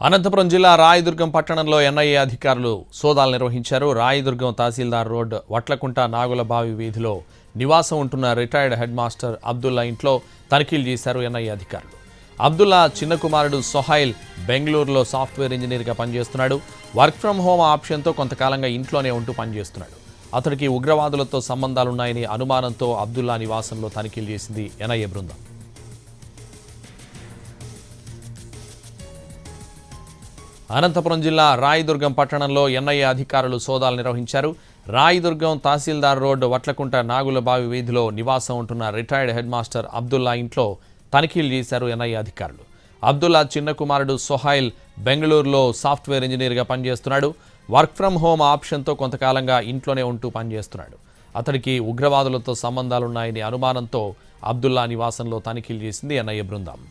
అనంతపురం జిల్లా రాయదుర్గం పట్టణంలో ఎన్ఐఏ అధికారులు సోదాలు నిర్వహించారు. రాయదుర్గం తహసీల్దార్ రోడ్ వట్లకుంట నాగులబావి వీధిలో నివాసం ఉంటున్న రిటైర్డ్ హెడ్ మాస్టర్ అబ్దుల్లా ఇంట్లో తనిఖీలు చేశారు ఎన్ఐఏ అధికారులు. అబ్దుల్లా చిన్న కుమారుడు సొహైల్ బెంగళూరులో సాఫ్ట్వేర్ ఇంజనీర్గా పనిచేస్తున్నాడు. వర్క్ ఫ్రం హోమ్ ఆప్షన్తో కొంతకాలంగా ఇంట్లోనే ఉంటూ పనిచేస్తున్నాడు. అతడికి ఉగ్రవాదులతో సంబంధాలున్నాయని అనుమానంతో అబ్దుల్లా నివాసంలో తనిఖీలు చేసింది ఎన్ఐఏ బృందం. అనంతపురం జిల్లా రాయదుర్గం పట్టణంలో ఎన్ఐఏ అధికారులు సోదాలు నిర్వహించారు. రాయదుర్గం తహసీల్దార్ రోడ్డు వట్లకుంట నాగులబావి వీధిలో నివాసం ఉంటున్న రిటైర్డ్ హెడ్ మాస్టర్ అబ్దుల్లా ఇంట్లో తనిఖీలు చేశారు ఎన్ఐఏ అధికారులు. అబ్దుల్లా చిన్న కుమారుడు సొహైల్ బెంగళూరులో సాఫ్ట్వేర్ ఇంజనీర్గా పనిచేస్తున్నాడు. వర్క్ ఫ్రం హోమ్ ఆప్షన్తో కొంతకాలంగా ఇంట్లోనే ఉంటూ పనిచేస్తున్నాడు. అతడికి ఉగ్రవాదులతో సంబంధాలున్నాయని అనుమానంతో అబ్దుల్లా నివాసంలో తనిఖీలు చేసింది ఎన్ఐఏ బృందం.